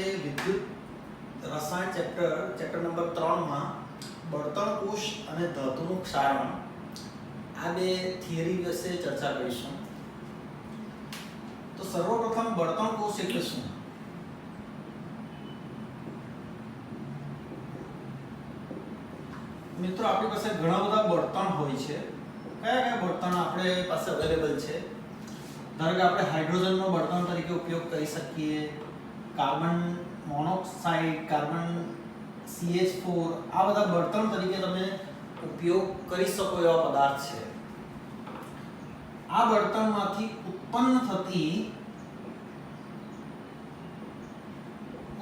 આપણે વિદ્યુત રસાયણ ચેપ્ટર નંબર 3 માં બળતણ કોષ અને ધાતુનું ક્ષારણ આ બે થિયરી વિશે ચર્ચા કરીશું. તો સર્વપ્રથમ બળતણ કોષ એટલે શું? મિત્રો, આપણી પાસે ઘણા બધા બળતણ હોય છે. કયા કયા બળતણ આપણી પાસે અવેલેબલ છે? ધારો કે આપણે હાઇડ્રોજનનો બળતણ તરીકે ઉપયોગ કરી શકીએ, કાર્બન મોનોક્સાઇડ, કાર્બન CH4, આ બધા બળતણ તરીકે તમે ઉપયોગ કરી શકો એવા પદાર્થ છે. આ બળતણમાંથી ઉત્પન્ન થતી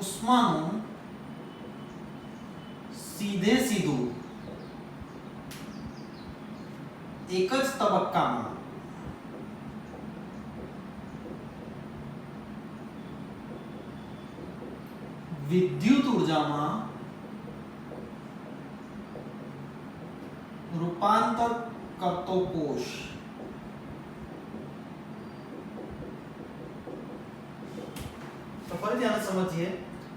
ઉષ્માનું સીધું એક જ તબક્કામાં વિદ્યુત ઉર્જામાં રૂપાંતર કરતો કોષ. તો ફરીથી આને સમજીએ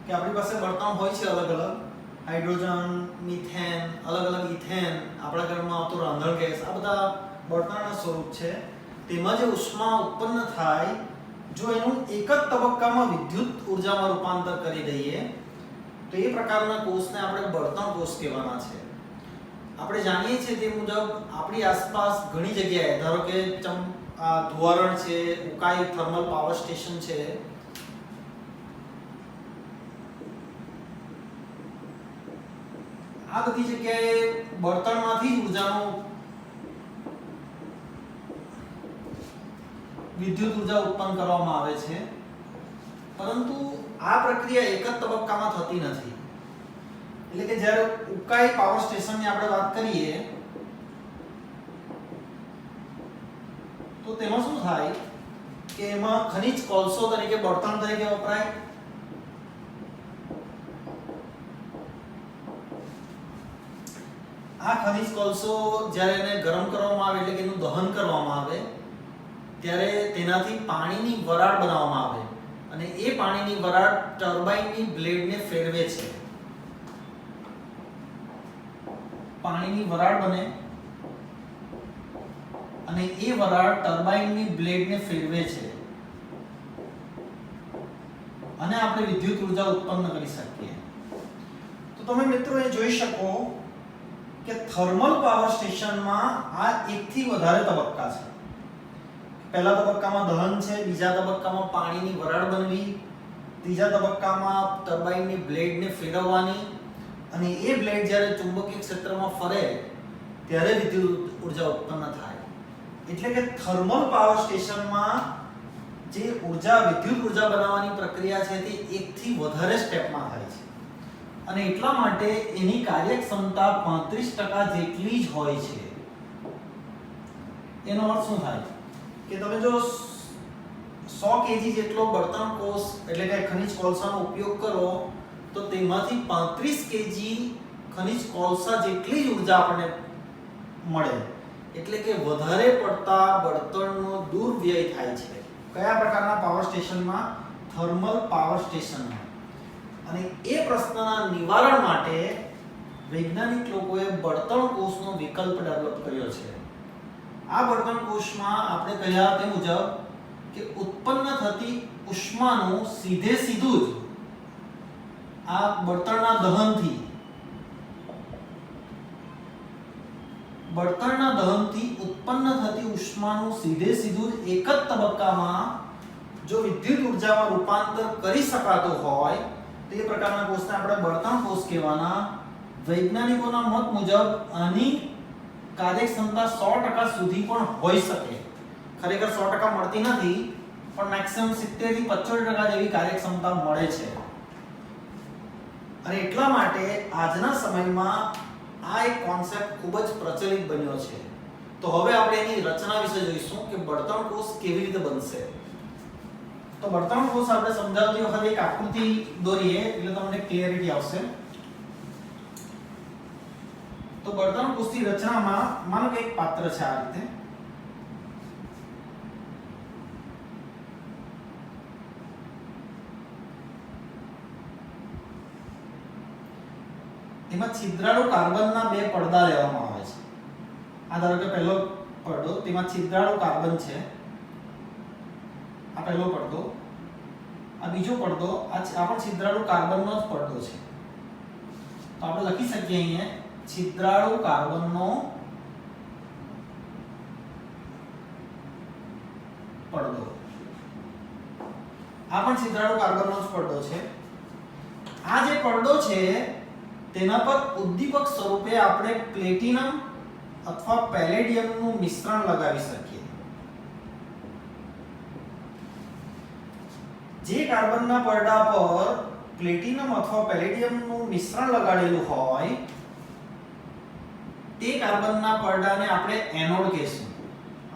કે આપણી પાસે બળતણ હોય છે અલગ અલગ, હાઇડ્રોજન, મિથેન, અલગ અલગ ઇથેન, આપણા ઘરમાં આવતો રાંધણ ગેસ, આ બધા બળતણના સ્વરૂપ છે. તેમાં જે ઉષ્મા ઉત્પન્ન થાય, જો એનું એક જ તબક્કામાં વિદ્યુત ઉર્જામાં રૂપાંતર કરી દઈએ તો એ પ્રકારના કોષને આપણે બળતણ કોષ કહેવાના છે. આપણે જાણીએ છીએ તે મુજબ આપણી આસપાસ ઘણી જગ્યાએ, ધારો કે ધુવારણ છે, ઉકાઈ થર્મલ પાવર સ્ટેશન છે, આ બધી જગ્યાએ બળતણમાંથી જ ઉર્જાનો વિદ્યુત ઉર્જા ઉત્પન્ન કરવામાં આવે છે. પરંતુ આ પ્રક્રિયા એક જ તબક્કામાં થતી નથી. એટલે કે જ્યારે ઉકાઈ પાવર સ્ટેશનની આપણે વાત કરીએ તો તેમાં શું થાય કે એમાં ખનિજ કોલસો તરીકે બળતણ તરીકે વપરાય. આ ખનિજ કોલસો જ્યારે એને ગરમ કરવામાં આવે, એટલે કે એનું દહન કરવામાં આવે, ત્યારે તેનાથી પાણીની વરાળ બનાવવામાં આવે અને એ પાણીની વરાળ ટર્બાઇનની બ્લેડને ફેરવે છે. પાણીની વરાળ બને અને એ વરાળ ટર્બાઇનની બ્લેડને ફેરવે છે અને આપણે વિદ્યુત ઉર્જા ઉત્પન્ન કરી શકીએ. તો તમે મિત્રો એ જોઈ શકો કે થર્મલ પાવર સ્ટેશનમાં આ એકથી વધારે તબક્કા છે. પહેલા તબક્કામાં દહન છે, બીજા તબક્કામાં પાણીની વરાળ બનવી, ત્રીજા તબક્કામાં ટર્બાઇનની બ્લેડને ફેરવવાની, અને એ બ્લેડ જ્યારે ચુંબકીય ક્ષેત્રમાં ફરે ત્યારે વિદ્યુત ઉર્જા ઉત્પન્ન થાય. એટલે કે થર્મલ પાવર સ્ટેશનમાં જે વિદ્યુત ઉર્જા બનાવવાની પ્રક્રિયા છે તે એકથી વધારે સ્ટેપમાં થાય છે અને એટલા માટે એની કાર્યક્ષમતા 35% જેટલી જ હોય છે. એનો અર્થ શું થાય કે તમે જો 100 kg જેટલો બળતણ કોષ એટલે કે ખનિજ કોલસાનો ઉપયોગ કરો તો તેમાંથી 35 kg ખનિજ કોલસા જેટલી જ ઉર્જા આપણને મળે. એટલે કે વધારે પડતા બળતણનો દુર્વ્યય થાય છે. કયા પ્રકારના પાવર સ્ટેશનમાં? થર્મલ પાવર સ્ટેશનમાં. અને એ પ્રશ્નના નિવારણ માટે વૈજ્ઞાનિક લોકોએ બળતણ કોષનો વિકલ્પ ડેવલપ કર્યો છે. આ બળતણ કોષમાં આપણે કહ્યા તે મુજબ કે ઉત્પન્ન થતી ઉષ્માનું સીધું જ આ બળતણના દહનથી ઉત્પન્ન થતી ઉષ્માનું સીધું જ એક જ તબક્કામાં જો વિદ્યુત ઉર્જામાં રૂપાંતર કરી શકાતું હોય તો એ પ્રકારના કોષને આપણે બળતણ કોષ કહેવાના. વૈજ્ઞાનિકોના મત મુજબ આની કાર્યક્ષમતા 100% સુધી પણ હોઈ શકે. ખરેખર 100% મળતી નથી, પણ મેક્સિમમ 70 થી 75% જેવી કાર્યક્ષમતા મળે છે. અને એટલા માટે આજના સમયમાં આ એક કોન્સેપ્ટ ખૂબ જ પ્રચલિત બન્યો છે. તો હવે આપણે એની રચના વિશે જોઈશું કે બળતણ કોષ કેવી રીતે બનશે. તો બળતણ કોષ આપણે સમજાવતી વખતે એક આકૃતિ દોરીએ એટલે તમને ક્લિયરિટી આવશે. તો બળતણ કોષની રચનામાં માનો કે એક પાત્ર છે આ રીતે, એમાં છિદ્રાળુ કાર્બનના બે પડદા લેવામાં આવે છે. આ ધારો કે પહેલો પડદો, તેમાં છિદ્રાળુ કાર્બન છે. આ પહેલો પડદો, આ બીજો પડદો, આ પણ છિદ્રાળુ કાર્બનનો જ પડદો છે. તો આપણે લખી શકીએ અહીંયા છિદ્રાળુ કાર્બનનો પડદો. આ પણ છિદ્રાળુ કાર્બનનો જ પડદો છે. આ જે પડદો છે તેના પર ઉદ્દીપક સ્વરૂપે આપણે પ્લેટિનમ અથવા પેલેડિયમનું મિશ્રણ લગાવી શકીએ. જે કાર્બનના પડદા પર પ્લેટિનમ અથવા પેલેડિયમનું મિશ્રણ લગાડેલું હોય તે કાર્બનના પડદાને આપણે એનોડ કહીશું.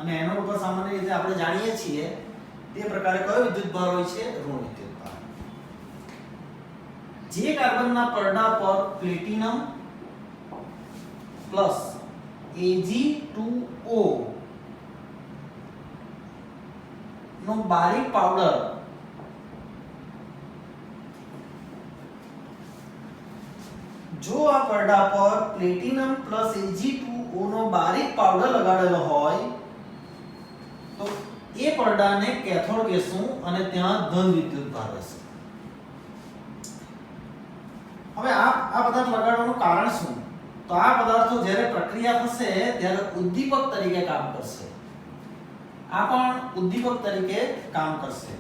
અને એનોડ પર સામાન્ય રીતે આપણે જાણીએ છીએ તે પ્રકારે કયો વિદ્યુતભાર હોય છે? ઋણ વિદ્યુતભાર. જે કાર્બનના પડદા પર પ્લેટિનમ પ્લસ Ag2O નો બારીક પાવડર જો આ પડદા પર પ્લેટિનમ પ્લસ Ag2O નો બારીક પાવડર લગાડેલો હોય તો એ પડદાને કેથોડ કહેશું અને ત્યાં ધન વિદ્યુતભાર હશે. હવે આ પદાર્થ લગાડવાનું કારણ શું? તો આ પદાર્થો જ્યારે પ્રક્રિયા થશે ત્યારે ઉદ્દીપક તરીકે કામ કરશે. આ પણ ઉદ્દીપક તરીકે કામ કરશે.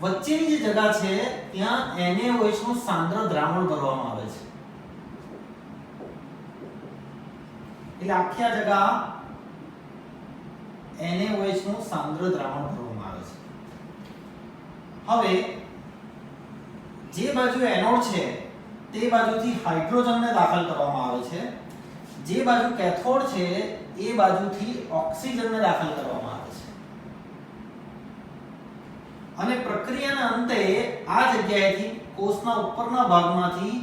વચ્ચેની જે જગ્યા છે ત્યાં NaOH નું સાંદ્ર દ્રાવણ ભરવામાં આવે છે. એટલે આખી આ જગ્યા NaOH નું સાંદ્ર દ્રાવણ ભરવામાં આવે છે. હવે જે બાજુ એનોડ છે તે બાજુથી હાઇડ્રોજનને દાખલ કરવામાં આવે છે. જે બાજુ કેથોડ છે એ બાજુથી ઓક્સિજનને દાખલ કરવામાં આવે છે. અને પ્રક્રિયાના અંતે આ જગ્યાએથી કોષના ઉપરના ભાગમાંથી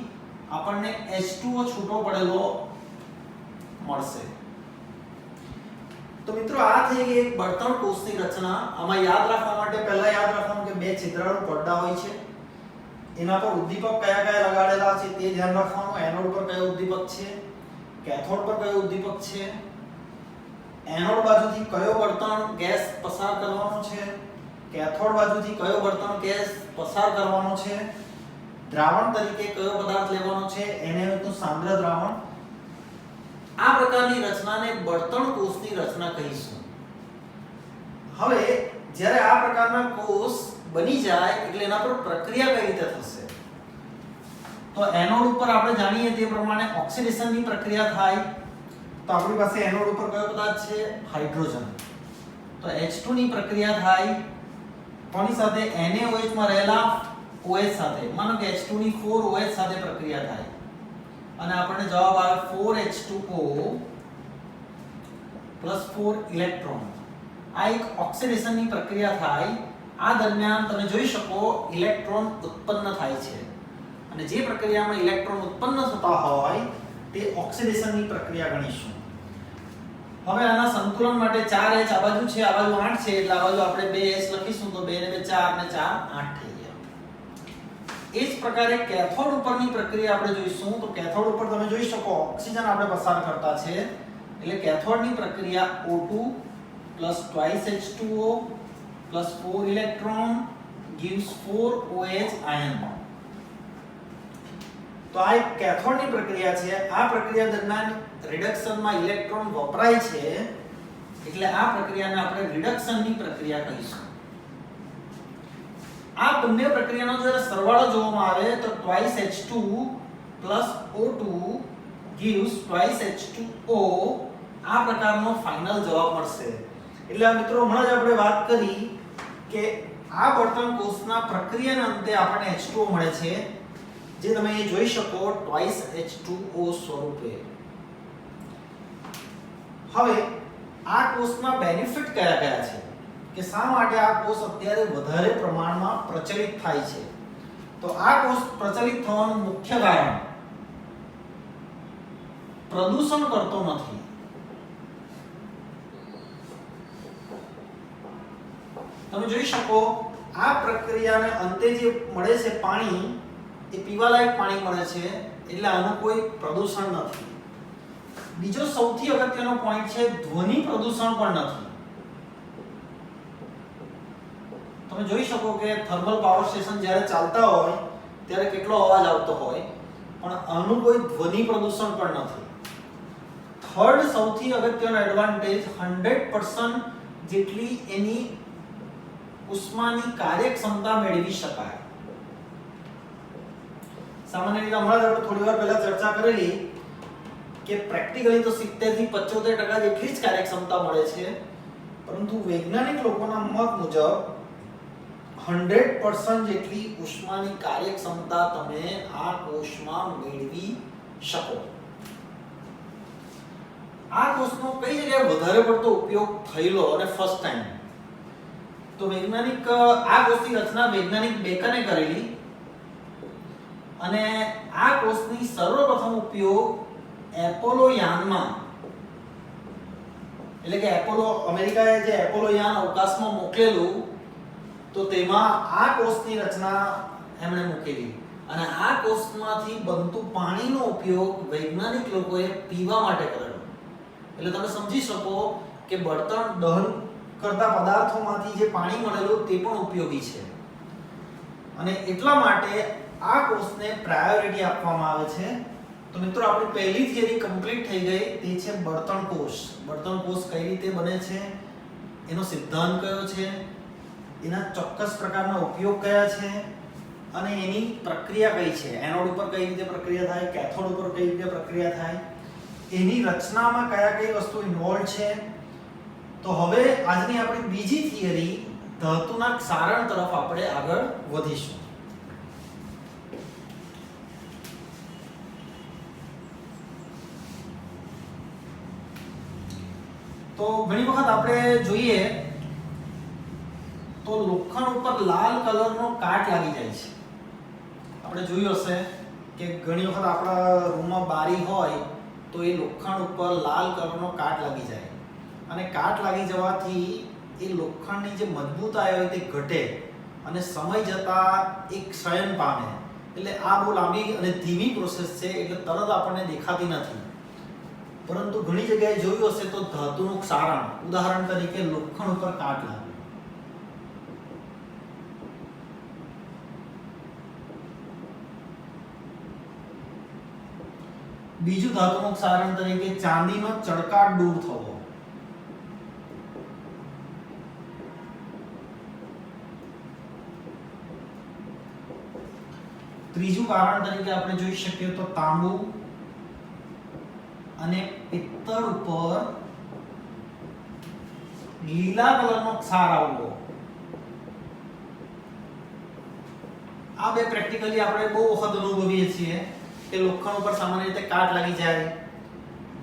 આપણને H2O છૂટો પડેલો મળશે. તો મિત્રો આ થઈ ગઈ એક બળતણ કોષની રચના. આમાં યાદ રાખવા માટે પહેલા યાદ રાખવાનું કે બે છિદ્રાળુ પડદા હોય છે. એના પર ઉદ્દીપક કયા કયા લગાડેલા છે તે ધ્યાન રાખવાનું. એનોડ પર કયો ઉદ્દીપક છે, કેથોડ પર કયો ઉદ્દીપક છે, એનોડ બાજુથી કયો બળતણ ગેસ પસાર કરવાનો છે, કેથોડ બાજુથી કયો બળતણ ગેસ પસાર કરવાનો છે, દ્રાવણ તરીકે કયો પદાર્થ લેવાનો છે, NaOH નું સાંદ્ર દ્રાવણ. આ પ્રકારની રચનાને બળતણ કોષની રચના કહીશું. હવે જ્યારે આ પ્રકારના કોષ બની જાય એટલે એના પર પ્રક્રિયા કઈ રીતે થશે? તો એનોડ ઉપર આપણે જાણીએ તે પ્રમાણે ઓક્સિડેશનની પ્રક્રિયા થાય. તો આપણી પાસે એનોડ ઉપર કયો પદાર્થ છે? હાઇડ્રોજન. તો H2 ની પ્રક્રિયા થાય. કોની સાથે? NaOH માં રહેલા OH સાથે. માનો કે H2 ની 4 OH સાથે પ્રક્રિયા થાય અને આપણને જવાબ આવે 4H2O 4 ઇલેક્ટ્રોન. આ એક ઓક્સિડેશનની પ્રક્રિયા થાય. આ દરમિયાન તમે જોઈ શકો ઇલેક્ટ્રોન ઉત્પન્ન થાય છે અને જે પ્રક્રિયામાં ઇલેક્ટ્રોન ઉત્પન્ન થતા હોય તે ઓક્સિડેશનની પ્રક્રિયા ગણીશું. હવે આના સંતુલન માટે 4H આ બાજુ છે, આ બાજુ 8 છે, એટલે આ બાજુ આપણે 2H લખીશું તો 2 ને 2 4 ને 4 8 થઈ ગયા. એ જ પ્રકારે કેથોડ ઉપરની પ્રક્રિયા આપણે જોઈશું. તો કેથોડ ઉપર તમે જોઈ શકો ઓક્સિજન આપણે પસાર કરતા છે એટલે કેથોડની પ્રક્રિયા O2 twice H2O 4 electron gives 4 OH ion. તો આ એક કેથોડની પ્રક્રિયા છે. આ પ્રક્રિયા દરમિયાન રિડક્શનમાં ઇલેક્ટ્રોન વપરાય છે એટલે આ પ્રક્રિયાને આપણે રિડક્શનની પ્રક્રિયા કહીશું. આ બંને પ્રક્રિયાનો જ્યારે સરવાળો જોવામાં આવે તો twice H2 O2 gives twice H2O આ પ્રકારનો ફાઇનલ જવાબ મળશે. એટલે આ મિત્રો હમણાં જ આપણે વાત કરી કે આ બળતણ કોષના પ્રક્રિયાના અંતે આપણને H2O મળે છે જે તમે અહીં જોઈ શકો twice H2O સ્વરૂપે. હવે આ કોષના બેનિફિટ કયા કયા છે કે શા માટે આ કોષ અત્યારે વધારે પ્રમાણમાં પ્રચલિત થાય છે? તો આ કોષ પ્રચલિત થવાનું મુખ્ય કારણ પ્રદૂષણ કરતો નથી. તમે જોઈ શકો આ પ્રક્રિયાને અંતે જે મળે છે પાણી એ પીવાલાયક પાણી મળે છે એટલે આનું કોઈ પ્રદૂષણ નથી. બીજો સૌથી અગત્યનો પોઈન્ટ છે ધ્વનિ પ્રદૂષણ પણ નથી. તમે જોઈ શકો કે થર્મલ પાવર સ્ટેશન જ્યારે ચાલતા હોય ત્યારે કેટલો અવાજ આવતો હોય, પણ આનું કોઈ ધ્વનિ પ્રદૂષણ પણ નથી. થર્ડ સૌથી અગત્યનો એડવાન્ટેજ 100% જેટલી એની ઉષ્માની કાર્યક્ષમતા મેળવી શકાય. સામાન્ય રીતે હમણાં આપણે થોડી વાર પહેલા ચર્ચા કરેલી કે પ્રેક્ટિકલી તો 70 થી 75% જેટલી જ કાર્યક્ષમતા મળે છે, પરંતુ વૈજ્ઞાનિક લોકોના મત મુજબ 100% જેટલી ઉષ્માની કાર્યક્ષમતા તમે આ કોષમાં મેળવી શકો. આ કોષનો કઈ જગ્યાએ વધારે પડતો ઉપયોગ થયેલો અને ફર્સ્ટ ટાઈમ, તો વૈજ્ઞાનિક આ કોષની રચના વૈજ્ઞાનિક બેકને કરેલી અને આ કોષની સર્વપ્રથમ ઉપયોગ એપોલો યાનમાં, એટલે કે એપોલો અમેરિકાએ જે એપોલો યાન અવકાશમાં મોકલેલું તો તેમાં આ કોષની રચના એમણે મૂકેલી અને આ કોષમાંથી બનતું પાણીનો ઉપયોગ વૈજ્ઞાનિક લોકોએ પીવા માટે કરેલો. એટલે તમે સમજી શકો કે બળતણ દહન કરતા પદાર્થોમાંથી જે પાણી મળેલું તે પણ ઉપયોગી છે અને એટલા માટે આ કોષને પ્રાયોરિટી આપવામાં આવે છે. તો મિત્રો આપણી પહેલી થિયરી કમ્પ્લીટ થઈ ગઈ, તે છે બળતણ કોષ. બળતણ કોષ કઈ રીતે બને છે, એનો સિદ્ધાંત કયો છે, એના ચોક્કસ પ્રકારના ઉપયોગ કયા છે અને એની પ્રક્રિયા કઈ છે, એનોડ ઉપર કઈ રીતે પ્રક્રિયા થાય, કેથોડ ઉપર કઈ રીતે પ્રક્રિયા થાય, એની રચનામાં કયા કઈ વસ્તુ ઇન્વોલ્વ છે. તો હવે આજની આપણી બીજી થિયરી ધાતુના ક્ષારણ તરફ આપણે આગળ વધીશું. તો ઘણી વખત આપણે જોઈએ તો લોખંડ ઉપર લાલ કલરનો કાટ લાગી જાય છે. આપણે જોયું હશે કે ઘણી વખત આપણા રૂમમાં બારી હોય તો એ લોખંડ ઉપર લાલ કલરનો કાટ લાગી જાય અને કાટ લાગી જવાથી એ લોખંડની જે મજબૂતાઈ હોય તે ઘટે અને સમય જતા એ ક્ષયન પામે. એટલે આ બહુ લાંબી અને ધીમી પ્રોસેસ છે, એટલે તરત આપણને દેખાતી નથી. પરંતુ ઘણી જગ્યાએ જોયું હશે તો ધાતુનું ક્ષારણ, ઉદાહરણ તરીકે લોખંડ ઉપર કાટ લાગે. બીજું ધાતુનું ક્ષારણ તરીકે ચાંદીનો ચળકાટ દૂર થવો. ત્રીજું કારણ તરીકે આપણે જોઈ શકીએ તો તાંબુ અને પિત્તળ ઉપર લીલા કલરનો ક્ષાર આવવો. આ બે પ્રેક્ટિકલી આપણે બહુ વખત અનુભવીએ છીએ કે લોખંડ ઉપર સામાન્ય રીતે કાટ લાગી જાય,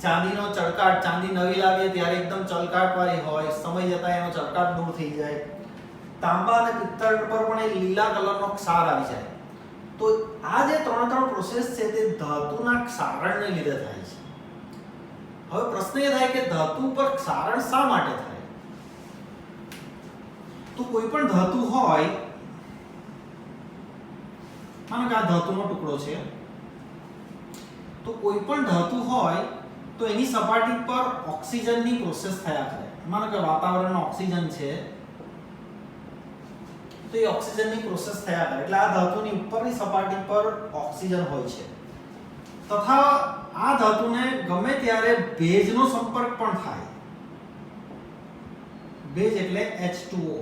ચાંદીનો ચળકાટ, ચાંદી નવી લાવીએ ત્યારે એકદમ ચળકાટ વાળી હોય, સમય જતા એનો ચળકાટ દૂર થઈ જાય. તાંબા અને પિત્તળ પર પણ એ લીલા કલરનો ક્ષાર આવી જાય. તો આ જે ત્રણ પ્રોસેસ છે તે ધાતુના ક્ષારણને લીધે થાય છે. હવે પ્રશ્ન એ થાય કે ધાતુ પર ક્ષારણ શા માટે થાય? તો કોઈ પણ ધાતુ હોય, માનો કે આ ધાતુનો ટુકડો છે, તો કોઈ પણ ધાતુ હોય તો એની સપાટી પર ઓક્સિજનની પ્રોસેસ થયા કરે. માનો કે વાતાવરણમાં ઓક્સિજન છે તો એ ઓક્સિજનની પ્રોસેસ થયા કરે, એટલે આ ધાતુની ઉપરની સપાટી પર ઓક્સિજન હોય છે. તથા આ ધાતુને ગમે ત્યારે ભેજનો સંપર્ક પણ થાય. ભેજ એટલે H2O.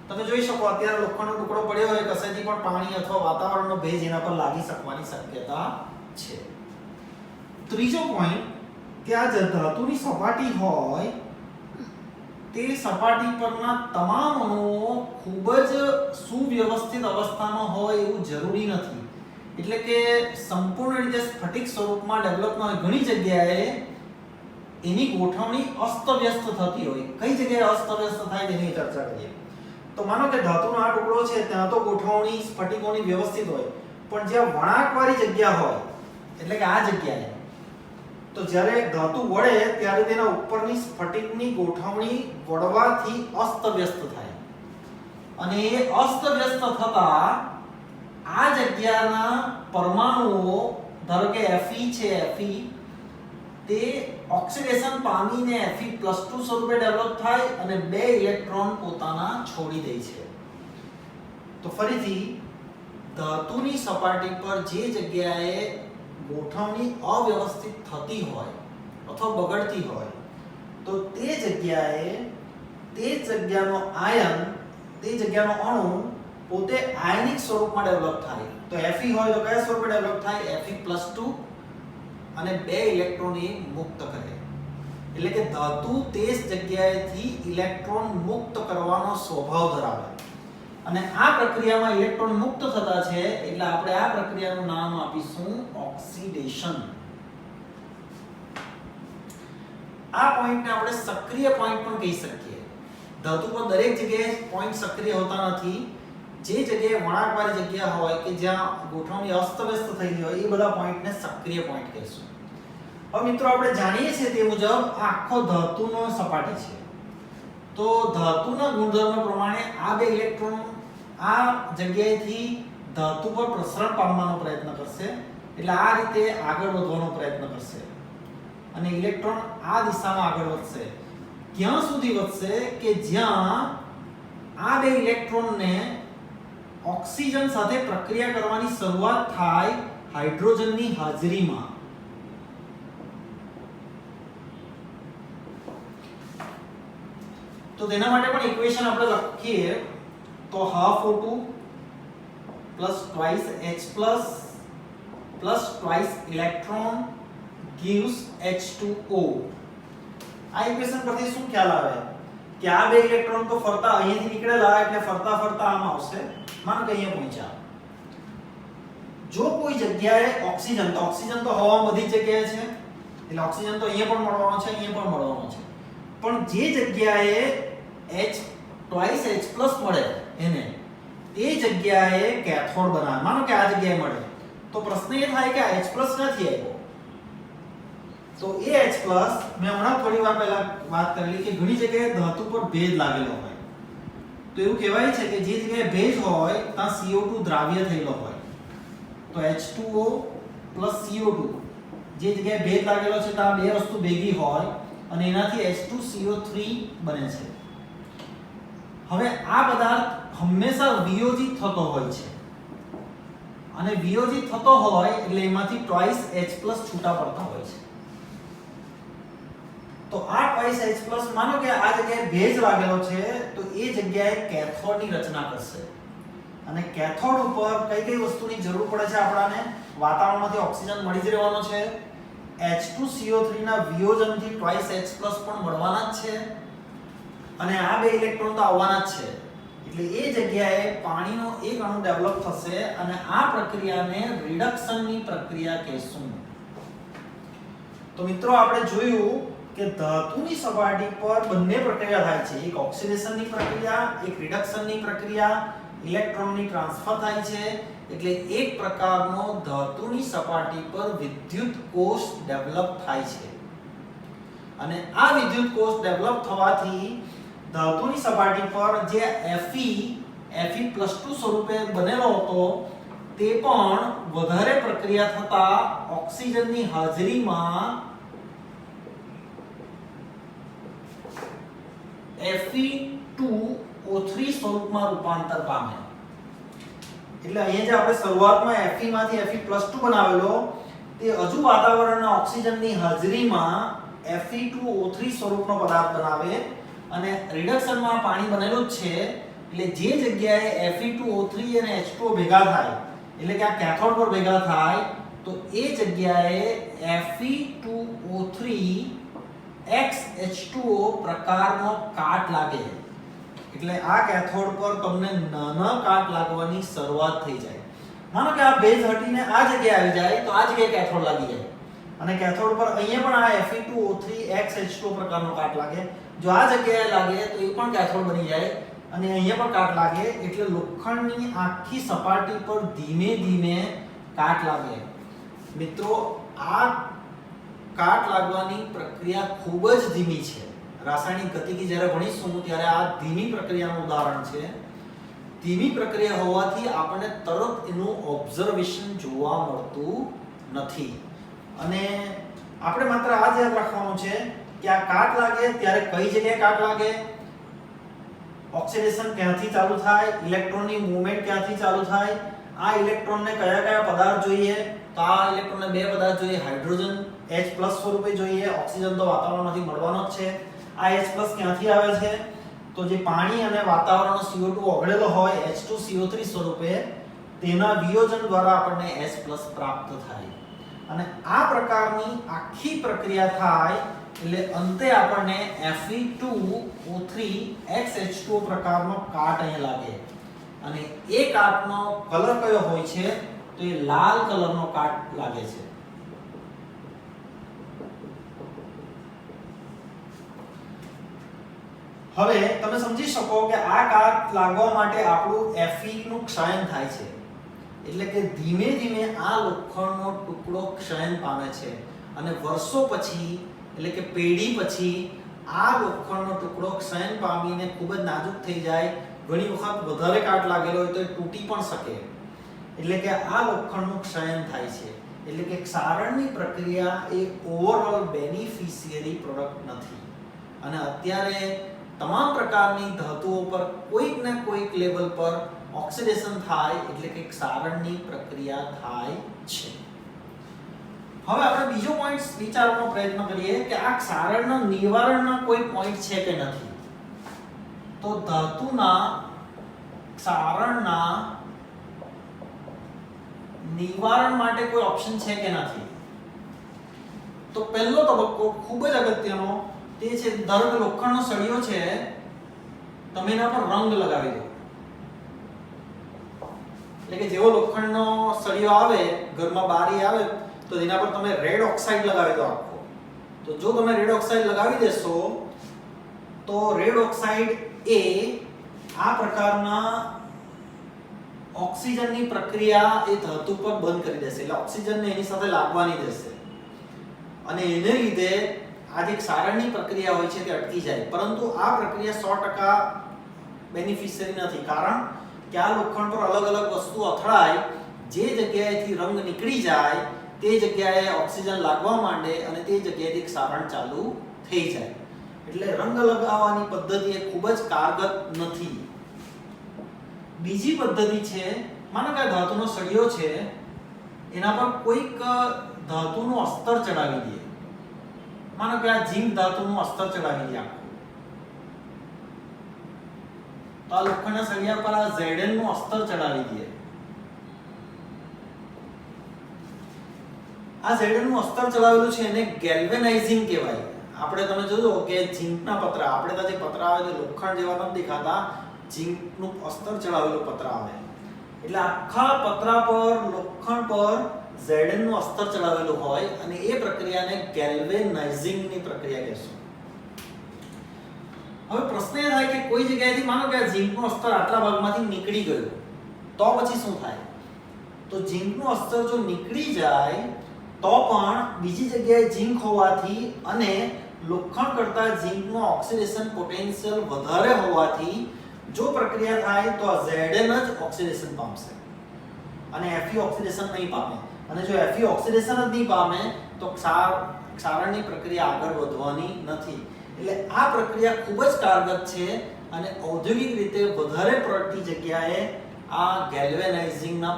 તમે જોઈ શકો અત્યારે લોખંડનો ટુકડો પડ્યો હોય, કશેથી પણ પાણી અથવા વાતાવરણનો ભેજ એના પર લાગી શકવાની શક્યતા છે. ત્રીજો પોઈન્ટ કે આ જે ધાતુની સપાટી હોય તે સપાટી પરના તમામ અણુઓ ખૂબ જ સુવ્યવસ્થિત અવસ્થામાં હોય એવું જરૂરી નથી. એટલે કે સંપૂર્ણ રીતે સ્ફટિક સ્વરૂપમાં ડેવલપ ન હોય. ઘણી જગ્યાએ એની ગોઠવણી અસ્તવ્યસ્ત થતી હોય. કઈ જગ્યાએ અસ્તવ્યસ્ત થાય તેની ચર્ચા કરીએ. તો માનો કે ધાતુનો આ ટુકડો છે ત્યાં તો ગોઠવણી સ્ફટિકોની વ્યવસ્થિત હોય, પણ જ્યાં વળાંકવાળી જગ્યા હોય, એટલે કે આ જગ્યાએ, તો જ્યારે ધાતુ વળે ત્યારે તેના ઉપરની સ્ફટિકની ગોઠવણી વળવાથી અસ્તવ્યસ્ત થાય અને એ અસ્તવ્યસ્ત થતા આ જગ્યાના પરમાણુઓ ધારો કે Fe છે, Fe તે ઓક્સિડેશન પામીને Fe+2 સ્વરૂપે ડેવલપ થાય અને બે ઇલેક્ટ્રોન પોતાના છોડી દે છે. તો ફરીથી ધાતુની સપાટી પર જે જગ્યાએ ગોઠવણી અવ્યવસ્થિત થતી હોય અથવા બગડતી હોય તો તે જગ્યાનો આયન, તે જગ્યાનો અણુ પોતે આયનિક સ્વરૂપમાં ડેવલપ થાય. તો Fe હોય તો કયા સ્વરૂપે ડેવલપ થાય? Fe+2 અને બે ઇલેક્ટ્રોન એ મુક્ત કરે. એટલે કે ધાતુ તે જ જગ્યાએથી ઇલેક્ટ્રોન મુક્ત કરવાનો સ્વભાવ ધરાવે અને આ પ્રક્રિયામાં ઇલેક્ટ્રોન મુક્ત થતા છે એટલે આપણે આ પ્રક્રિયાનું નામ આપીશું ઓક્સિડેશન. આ પોઈન્ટને આપણે સક્રિય પોઈન્ટ પણ કહી શકીએ. ધાતુ પર દરેક જગ્યાએ પોઈન્ટ સક્રિય હોતા નથી. જે જગ્યાએ વળાંકવાળી જગ્યા હોય કે જ્યાં ગોઠવણી અસ્તવ્યસ્ત થઈ ગઈ હોય એ બધા પોઈન્ટને સક્રિય પોઈન્ટ કહીશું. હવે મિત્રો આપણે જાણીએ છીએ તે મુજબ આ આખો ધાતુનો સપાટી છે. તો ધાતુના ગુણધર્મ પ્રમાણે આ બે ઇલેક્ટ્રોન આ જગ્યાએથી ધાતુ પર પ્રસરણ પામવાનો પ્રયત્ન કરશે એટલે આ રીતે આગળ વધવાનો પ્રયત્ન કરશે અને ઇલેક્ટ્રોન આ દિશામાં આગળ વધશે. ક્યાં સુધી વધશે કે જ્યાં આ બે ઇલેક્ટ્રોનને ઓક્સિજન સાથે પ્રક્રિયા કરવાની શરૂઆત થાય હાઇડ્રોજનની હાજરીમાં. તો તેના માટે પણ ઇક્વેશન આપણે લખીએ તો ½ O2 plus twice H plus twice electron gives H2O. આ ઇક્વેશન પરથી શું ખ્યાલ આવે કે આ બે ઇલેક્ટ્રોન તો ફરતા અહીંથી નીકળેલા એટલે ફરતા ફરતા આમ આવશે. માનો કે અહીંયા પહોંચ્યા. જો કોઈ જગ્યાએ ઓક્સિજન તો હવામાં બધી જગ્યાએ છે એટલે ઓક્સિજન તો અહીંયા પણ મળવાનો છે, અહીંયા પણ મળવાનો છે. પણ જે જગ્યાએ H twice H plus મળે એને તે જગ્યાએ કેથોડ બનાવે. માનો કે આ જગ્યાએ મળે તો પ્રશ્ન એ થાય કે આ H plus ક્યાંથી આવ્યો? તો એ H plus મેં હમણાં થોડી વાર પહેલા વાત કરેલી કે ઘણી જગ્યાએ ધાતુ પર ભેજ લાગેલો હોય તો એવું કહેવાય છે કે જે જગ્યાએ ભેજ હોય ત્યાં CO2 દ્રાવ્ય થયેલો હોય તો H2O plus CO2 જે જગ્યાએ ભેજ લાગેલો છે ત્યાં બે વસ્તુ ભેગી હોય અને એનાથી H2CO3 બને છે. હવે આ પદાર્થ હંમેશા વિયોજિત થતો હોય છે અને વિયોજિત થતો હોય એટલે એમાંથી twice H plus છૂટા પડતા હોય છે. તો આ twice H plus માનો કે આ જગ્યાએ ભેજ લાગેલો છે તો એ જગ્યાએ કેથોડની રચના કરશે અને કેથોડ ઉપર કઈ કઈ વસ્તુની જરૂર પડે છે આપણાને? વાતાવરણમાંથી ઓક્સિજન મળી જ રહેવાનો છે, H2CO3 ના વિયોજનથી twice H plus પણ મળવાના જ છે અને આ બે ઇલેક્ટ્રોન તો આવવાના જ છે એટલે એ જગ્યાએ પાણીનો એક અણુ ડેવલપ થશે અને આ પ્રક્રિયાને રિડક્શનની પ્રક્રિયા કહેશું. તો મિત્રો આપણે જોયું કે ધાતુની સપાટી પર બંને પ્રક્રિયા થાય છે. એક ઓક્સિડેશનની પ્રક્રિયા, એક રિડક્શનની પ્રક્રિયા. ઇલેક્ટ્રોનની ટ્રાન્સફર થાય છે એટલે એક પ્રકારનો ધાતુની સપાટી પર વિદ્યુત કોષ ડેવલપ થાય છે અને આ વિદ્યુત કોષ ડેવલપ થવાથી ધાતુની સપાટી પર જે Fe+2 સ્વરૂપે બનેલો હતો તે પણ વધારે પ્રક્રિયા થતા ઓક્સિજનની હાજરીમાં Fe2O3 સ્વરૂપમાં રૂપાંતર પામે. એટલે અહીંયા જે આપણે શરૂઆતમાં Fe માંથી Fe+2 બનાવેલો તે હજુ વાતાવરણના ઓક્સિજનની હાજરીમાં Fe2O3 સ્વરૂપનો પદાર્થ બનાવે અને રિડક્શનમાં પાણી બનેલું જ છે એટલે જે જગ્યાએ Fe2O3 અને H2O ભેગા થાય એટલે કે આ કેથોડ પર ભેગા થાય તો એ જગ્યાએ Fe2O3 XH2O પ્રકારનો કાટ લાગે એટલે આ કેથોડ પર તમને નાના કાટ લાગવાની શરૂઆત થઈ જાય. માનો કે આ ભેજ હટીને આ જગ્યાએ આવી જાય તો આ જગ્યાએ કેથોડ લાગી જાય અને કેથોડ પર અહીંયા પણ આ Fe2O3 XH2O પ્રકારનો કાટ લાગે. જો આ જગ્યાએ લાગે તો એ પણ કેથોડ બની જાય અને અહીંયા પણ કાટ લાગે એટલે લોખંડની આખી સપાટી પર ધીમે ધીમે કાટ લાગે. મિત્રો આ કાટ લાગવાની પ્રક્રિયા ખૂબ જ ધીમી છે. રાસાયણિક ગતિકી જ્યારે ભણીશું ત્યારે આ ધીમી પ્રક્રિયાનું ઉદાહરણ છે. ધીમી પ્રક્રિયા હોવાથી આપણને તરત એનું ઓબ્ઝર્વેશન જોવા મળતું નથી. અને આપણે માત્ર આ જ યાદ રાખવાનું છે કે આ કાટ લાગે ત્યારે કઈ જગ્યાએ કાટ લાગે, ઓક્સિડેશન ક્યાંથી ચાલુ થાય, ઇલેક્ટ્રોનની મૂવમેન્ટ ક્યાંથી ચાલુ થાય, આ ઇલેક્ટ્રોનને કયા કયા પદાર્થ જોઈએ, તો આ ઇલેક્ટ્રોનને બે પદાર્થ જોઈએ, હાઇડ્રોજન H+ સ્વરૂપે જોઈએ, ઓક્સિજન તો વાતાવરણમાંથી મળવાનો જ છે. આ H+ ક્યાંથી આવે છે, તો જે પાણી અને વાતાવરણનો CO2 ઓગળેલો હોય H2CO3 સ્વરૂપે તેના વિયોજન દ્વારા આપણને H+ પ્રાપ્ત થાય. અને આ પ્રકારની આખી પ્રક્રિયા થાય એટલે અંતે આપણને Fe2O3XH2O પ્રકારનો કાટ અહીં લાગે. અને એ કાટનો કલર કયો હોય છે, તો એ લાલ કલરનો કાટ લાગે છે. હવે તમે સમજી શકો કે આ કાટ લાગવા માટે આપણું Fe નું ક્ષયન થાય છે. એટલે કે ધીમે ધીમે આ લોખંડનો ટુકડો ક્ષયન પામે છે અને વર્ષો પછી એટલે કે પેઢી પછી આ લોખંડનો ટુકડો ક્ષયન પામીને ખૂબ જ નાજુક થઈ જાય. ઘણી વખત વધારે કાટ લાગેલો હોય તો એ તૂટી પણ શકે. એટલે કે આ લોખંડનું ક્ષયન થાય છે. એટલે કે ક્ષારણની પ્રક્રિયા એ ઓવરઓલ બેનિફિશિયરી પ્રોડક્ટ નથી. અને અત્યારે તમામ પ્રકારની ધાતુઓ પર કોઈક ને કોઈક લેવલ પર ઓક્સિડેશન થાય એટલે કે ક્ષારણની પ્રક્રિયા થાય છે. હવે આપણે બીજો પોઈન્ટ વિચારવાનો પ્રયત્ન કરીએ કે આ ક્ષારણના નિવારણના કોઈ પોઈન્ટ છે કે નથી. તો ધાતુના ક્ષારણના નિવારણ માટે કોઈ ઓપ્શન છે કે નથી. તો પહેલો તબક્કો ખૂબ જ અગત્યનો તે છે, ધારો કે લોખંડનો સળિયો છે, તમે એના પર રંગ લગાવી દો. એટલે કે જેવો લોખંડનો સળિયો આવે, ઘરમાં બારી આવે, તો એના પર તમે રેડ ઓક્સાઇડ લગાવી દો આખો. તો જો તમે રેડ ઓક્સાઇડ લગાવી દેશો તો રેડ ઓક્સાઇડ એ આ પ્રકારના ઓક્સિજનની પ્રક્રિયા એ ધાતુ પર બંધ કરી દેશે. એટલે ઓક્સિજનને એની સાથે લાગવાની દેશે અને એને લીધે આ જે ક્ષારણની પ્રક્રિયા હોય છે તે અટકી જાય. પરંતુ આ પ્રક્રિયા 100% બેનિફિશિયરી નથી, કારણ કે આ લોખંડ પર અલગ અલગ વસ્તુ અથડાય, જે જગ્યાએથી રંગ નીકળી જાય તે જગ્યાએ ઓક્સિજન લાગવા માંડે અને તે જગ્યાએથી ક્ષારણ ચાલુ થઈ જાય. એટલે રંગ લગાવવાની પદ્ધતિ એ ખૂબ જ કારગર નથી. બીજી પદ્ધતિ છે, માનો કે ધાતુનો સળિયો છે, એના પર કોઈક ધાતુનું અસ્તર ચડાવી દઈએ. માનો કે આ ઝીંક ધાતુનું અસ્તર ચડાવી દઈએ આખું. તો આ લોખંડના સળિયા પર આ Zn નું અસ્તર ચડાવી દઈએ. આ Zn નું અસ્તર ચડાવેલું છે એને ગેલ્વેનાઇઝિંગ કહેવાય. આપણે તમે જોજો કે ઝીંકના પતરા, આપણે તો જે પતરા આવે તે લોખંડ જેવા નથી દેખાતા, ઝીંકનું અસ્તર ચડાવેલું પતરા આવે. એટલે આખા પતરા પર લોખંડ પર Zn નું અસ્તર ચડાવેલું હોય અને એ પ્રક્રિયાને ગેલ્વેનાઇઝિંગની પ્રક્રિયા કહેશું. હવે પ્રશ્ન એ થાય કે કોઈ જગ્યાએથી માનો કે આ ઝીંકનું અસ્તર આટલા ભાગમાંથી નીકળી ગયું તો પછી શું થાય? તો ઝીંકનું અસ્તર જો નીકળી જાય તો પણ બીજી જગ્યાએ ઝીંક હોવાથી અને લોખંડ કરતા ઝીંકનું ઓક્સિડેશન પોટેન્શિયલ વધારે હોવાથી જો પ્રક્રિયા થાય તો આ Zn જ ઓક્સિડેશન પામશે અને Fe ઓક્સિડેશન નહીં પામે. અને જો Fe ઓક્સિડેશન જ નહીં પામે તો ક્ષારણની પ્રક્રિયા આગળ વધવાની નથી. એટલે આ પ્રક્રિયા ખૂબ જ કારગર છે અને ઔદ્યોગિક રીતે વધારે પડતી જગ્યાએ આ ગેલ્વેનાઇઝિંગના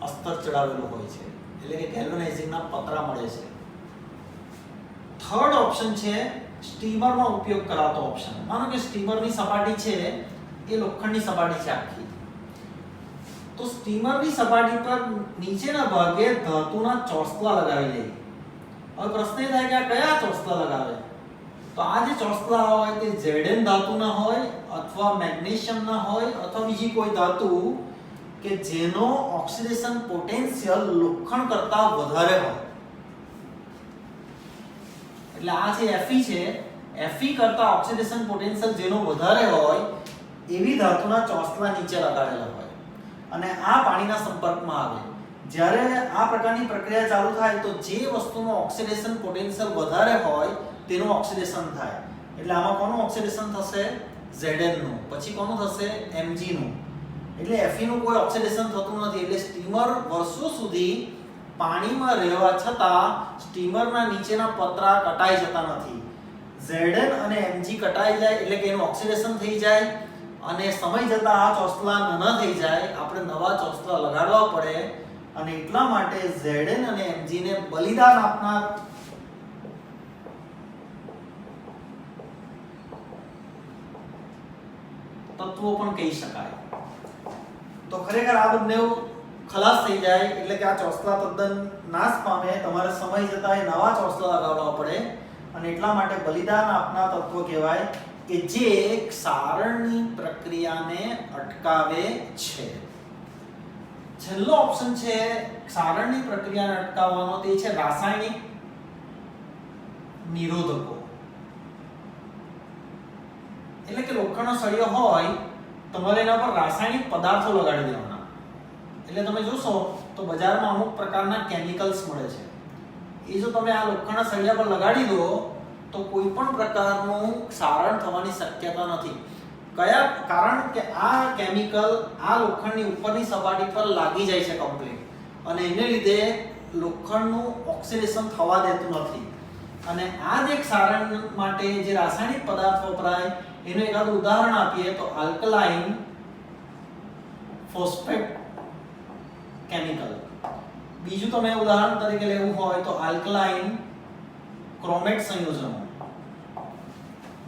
અસ્તર ચડાવેલું હોય છે. એટલે કે ગેલ્વેનાઇઝિંગના પતરા મળે છે. થર્ડ ઓપ્શન છે સ્ટીમરમાં ઉપયોગ કરાતો ઓપ્શન. માનો કે સ્ટીમરની સપાટી છે એ લોખંડની સપાટી છે આખી. તો સ્ટીમરની સપાટી પર નીચેના ભાગે ધાતુના ચોસલા લગાવી દઈએ. હવે પ્રશ્ન એ થાય કે આ કયા ચોસલા લગાવે? તો આ જે ચોસલા હોય તે Zn ધાતુના હોય અથવા મેગ્નેશિયમના હોય અથવા બીજી કોઈ ધાતુ કે જેનો ઓક્સિડેશન પોટેન્શિયલ લોખંડ કરતા વધારે હોય. એટલે આ જે Fe છે, Fe કરતા ઓક્સિડેશન પોટેન્શિયલ જેનો વધારે હોય એવી ધાતુના ચોસલા નીચે લગાડેલા હોય અને આ પાણીના સંપર્કમાં આવે. જ્યારે આ પ્રકારની પ્રક્રિયા ચાલુ થાય તો જે વસ્તુનો ઓક્સિડેશન પોટેન્શિયલ વધારે હોય તેનું ઓક્સિડેશન થાય. એટલે આમાં કોનું ઓક્સિડેશન થશે? Zn નું. પછી કોનું થશે? Mg નું. એટલે Fe નું કોઈ ઓક્સિડેશન થતું નથી, એટલે સ્ટીમર વર્ષો સુધી પાણીમાં રહેવા છતાં સ્ટીમરના નીચેના પતરા કટાઈ જતા નથી. Zn અને Mg કટાઈ જાય એટલે કે એનું ઓક્સિડેશન થઈ જાય અને સમય જતાં આ ચોસલા નાના થઈ જાય, આપણે નવા ચોસલા લગાડવા પડે અને એટલા માટે Zn અને Mg ને બલિદાન આપનાર તત્વો પણ કહી શકાય. તો ખરેખર આ બંને ખલાસ થઈ જાય એટલે કે આ ચોસલા તદ્દન નાશ પામે, તમારે સમય જતાં એ નવા ચોસલા લગાડવા પડે અને એટલા માટે બલિદાન આપનાર તત્વો કહેવાય કે જે ક્ષારણની પ્રક્રિયાને અટકાવે છે. છેલ્લો ઓપ્શન છે ક્ષારણની પ્રક્રિયાને અટકાવવાનો, તે છે રાસાયણિક નિરોધકો. એટલે કે લોખંડનો સળિયો હોય, તમારે એના પર રાસાયણિક પદાર્થો લગાડી દેવાના. એટલે તમે જોશો તો બજારમાં અમુક પ્રકારના કેમિકલ્સ મળે છે. એ જો તમે આ લોખંડના સળિયા પર લગાડી દો તો કોઈ પણ પ્રકારનું ક્ષારણ થવાની શક્યતા નથી. કયા? કારણ કે આ કેમિકલ આ લોખંડની ઉપરની સપાટી પર લાગી જાય છે કમ્પ્લીટ અને એને લીધે લોખંડનું ઓક્સિડેશન થવા દેતું નથી. અને આ જે ક્ષારણ માટે જે રાસાયણિક પદાર્થ વપરાય એનું એકાદું ઉદાહરણ આપીએ તો આલ્કલાઇન ફોસ્ફેટ કેમિકલ. બીજું તમે ઉદાહરણ તરીકે લેવું હોય તો આલ્કલાઇન ક્રોમેટ સંયોજનો.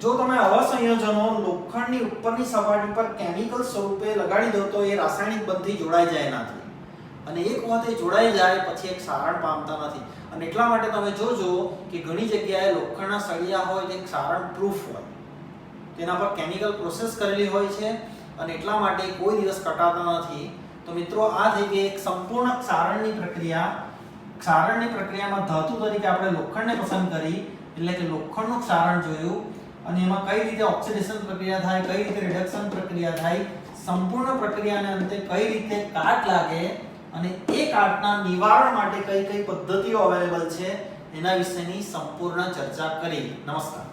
જો તમે આવા સંયોજનો લોખંડની ઉપરની સપાટી પર કેમિકલ સ્વરૂપે લગાડી દો તો એ રાસાયણિક બંધથી જોડાઈ જાય નથી અને એક વખત એ જોડાઈ જાય પછી એક ક્ષારણ પામતા નથી. અને એટલા માટે તમે જોજો કે ઘણી જગ્યાએ લોખંડના સળિયા હોય તે ક્ષારણ પ્રૂફ હોય, તેના પર કેમિકલ પ્રોસેસ કરેલી હોય છે અને એટલા માટે કોઈ દિવસ કટાતા નથી. તો મિત્રો આ થઈ ગઈ એક સંપૂર્ણ ક્ષારણની પ્રક્રિયા. ક્ષારણની પ્રક્રિયામાં ધાતુ તરીકે આપણે લોખંડને પસંદ કરી એટલે કે લોખંડનું ક્ષારણ જોયું અને એમાં કઈ રીતે ઓક્સિડેશન પ્રક્રિયા થાય, કઈ રીતે રિડક્શન પ્રક્રિયા થાય, સંપૂર્ણ પ્રક્રિયાને અંતે કઈ રીતે કાટ લાગે અને એ કાટના નિવારણ માટે કઈ કઈ પદ્ધતિઓ અવેલેબલ છે એના વિશેની સંપૂર્ણ ચર્ચા કરી. નમસ્કાર.